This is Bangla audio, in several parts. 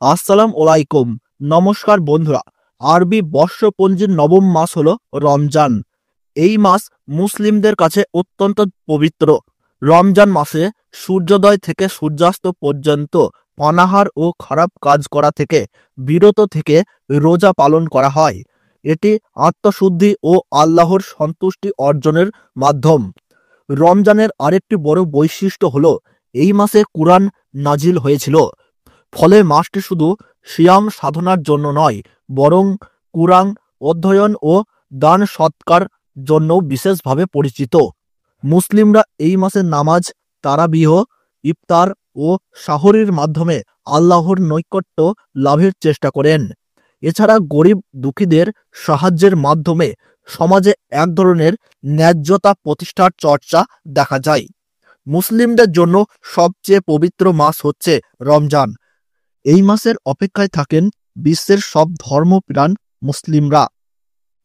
আসসালাম আলাইকুম। নমস্কার বন্ধুরা। আরবি বর্ষপঞ্জির নবম মাস হলো রমজান। এই মাস মুসলিমদের কাছে অত্যন্ত পবিত্র। রমজান মাসে সূর্যোদয় থেকে সূর্যাস্ত পর্যন্ত অনাহার ও খারাপ কাজ করা থেকে বিরত থেকে রোজা পালন করা হয়। এটি আত্মশুদ্ধি ও আল্লাহর সন্তুষ্টি অর্জনের মাধ্যম। রমজানের আরেকটি বড় বৈশিষ্ট্য হলো এই মাসে কুরআন নাজিল হয়েছিল। ফলে মাসটি শুধু সিয়াম সাধনার জন্য নয়, বরং কুরআন অধ্যয়ন ও দান সৎকার জন্য বিশেষভাবে পরিচিত। মুসলিমরা এই মাসে নামাজ, তারাবিহ, ইফতার ও সাহরির মাধ্যমে আল্লাহর নৈকট্য লাভের চেষ্টা করেন। এছাড়া গরিব দুঃখীদের সাহায্যের মাধ্যমে সমাজে এক ধরনের ন্যায্যতা প্রতিষ্ঠার চর্চা দেখা যায়। মুসলিমদের জন্য সবচেয়ে পবিত্র মাস হচ্ছে রমজান। এই মাসের অপেক্ষায় থাকেন বিশ্বের সব ধর্মপ্রাণ মুসলিমরা।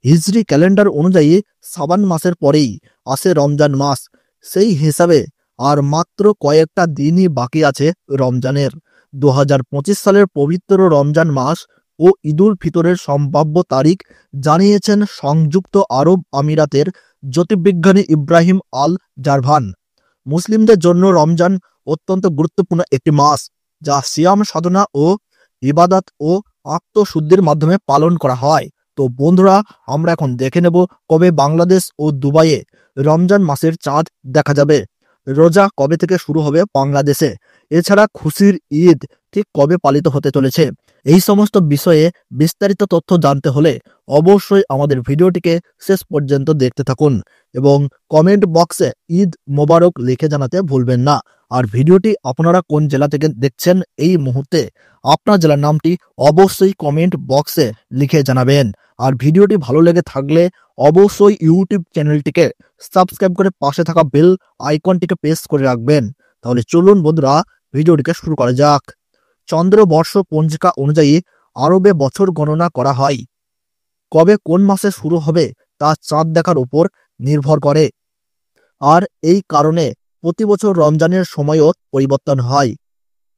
হিজরি ক্যালেন্ডার অনুযায়ী শাবান মাসের পরেই আসে রমজান মাস। সেই হিসাবে আর মাত্র কয়েকটা দিনই বাকি আছে রমজানের। 2025 সালের পবিত্র রমজান মাস ও ঈদুল ফিতরের সম্ভাব্য তারিখ জানিয়েছেন সংযুক্ত আরব আমিরাতের জ্যোতির্বিজ্ঞানী ইব্রাহিম আল জারভান। মুসলিমদের জন্য রমজান অত্যন্ত গুরুত্বপূর্ণ একটি মাস, যা সিয়াম সাধনা ও ইবাদত ও আত্মশুদ্ধির মাধ্যমে পালন করা হয়। তো বন্ধুরা, আমরা এখন দেখে নেব কবে বাংলাদেশ ও দুবাইয়ে রমজান মাসের চাঁদ দেখা যাবে। রোজা কবে থেকে শুরু হবে বাংলাদেশে, এছাড়া খুশির ঈদ ঠিক কবে পালিত হতে চলেছে। এই সমস্ত বিষয়ে বিস্তারিত তথ্য জানতে হলে অবশ্যই আমাদের ভিডিওটিকে শেষ পর্যন্ত দেখতে থাকুন এবং কমেন্ট বক্সে ঈদ মোবারক লিখে জানাতে ভুলবেন না। আর ভিডিওটি আপনারা কোন জেলা থেকে দেখছেন এই মুহূর্তে, আপনার জেলার নামটি অবশ্যই কমেন্ট বক্সে লিখে জানাবেন। আর ভিডিওটি ভালো লেগে থাকলে অবশ্যই ইউটিউব চ্যানেলটিকে সাবস্ক্রাইব করে পাশে থাকা বেল আইকনটিকে প্রেস করে রাখবেন। তাহলে চলুন বন্ধুরা, ভিডিওটিকে শুরু করা যাক। চন্দ্রবর্ষ পঞ্জিকা অনুযায়ী আরবে বছর গণনা করা হয়। কবে কোন মাসে শুরু হবে তা চাঁদ দেখার উপর নির্ভর করে। আর এই কারণে প্রতি বছর রমজানের সময়ও পরিবর্তন হয়।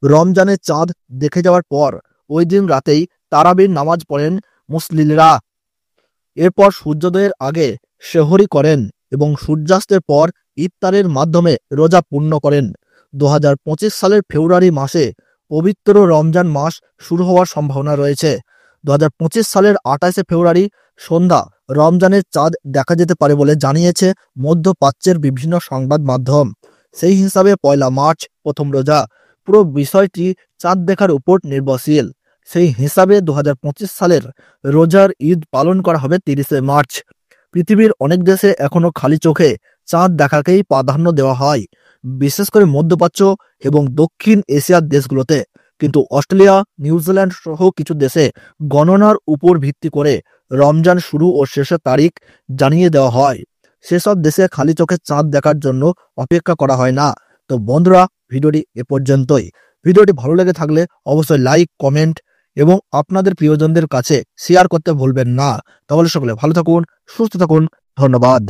রমজানের চাঁদ দেখে যাওয়ার পর ওই দিন রাতেই তারাবির নামাজ পড়েন মুসলিমরা। এরপর সূর্যোদয়ের আগে সেহরি করেন এবং সূর্যাস্তের পর ইফতারের মাধ্যমে রোজা পূর্ণ করেন। 2025 সালের ফেব্রুয়ারি মাসে পবিত্র রমজান মাস শুরু হওয়ার সম্ভাবনা রয়েছে। 2025 সালের 28 ফেব্রুয়ারি সন্ধ্যা রমজানের চাঁদ দেখা যেতে পারে বলে জানিয়েছে মধ্যপ্রাচ্যের বিভিন্ন সংবাদ মাধ্যম। সেই হিসাবে 1 মার্চ প্রথম রোজা। পুরো বিষয়টি চাঁদ দেখার উপর নির্ভরশীল। সেই হিসাবে 2025 সালের রোজার ঈদ পালন করা হবে 30 মার্চ। পৃথিবীর অনেক দেশে এখনো খালি চোখে চাঁদ দেখাকেই প্রাধান্য দেওয়া হয়, বিশেষ করে মধ্যপ্রাচ্য এবং দক্ষিণ এশিয়ার দেশগুলোতে। কিন্তু অস্ট্রেলিয়া, নিউজিল্যান্ড সহ কিছু দেশে গণনার উপর ভিত্তি করে রমজান শুরু ও শেষের তারিখ জানিয়ে দেওয়া হয়। সেসব দেশে খালি চোখে চাঁদ দেখার জন্য অপেক্ষা করা হয় না। তো বন্ধুরা, ভিডিওটি এ পর্যন্তই। ভিডিওটি ভালো লেগে থাকলে অবশ্যই লাইক, কমেন্ট এবং আপনাদের প্রিয়জনদের কাছে শেয়ার করতে ভুলবেন না। তাহলে সকলে ভালো থাকুন, সুস্থ থাকুন। ধন্যবাদ।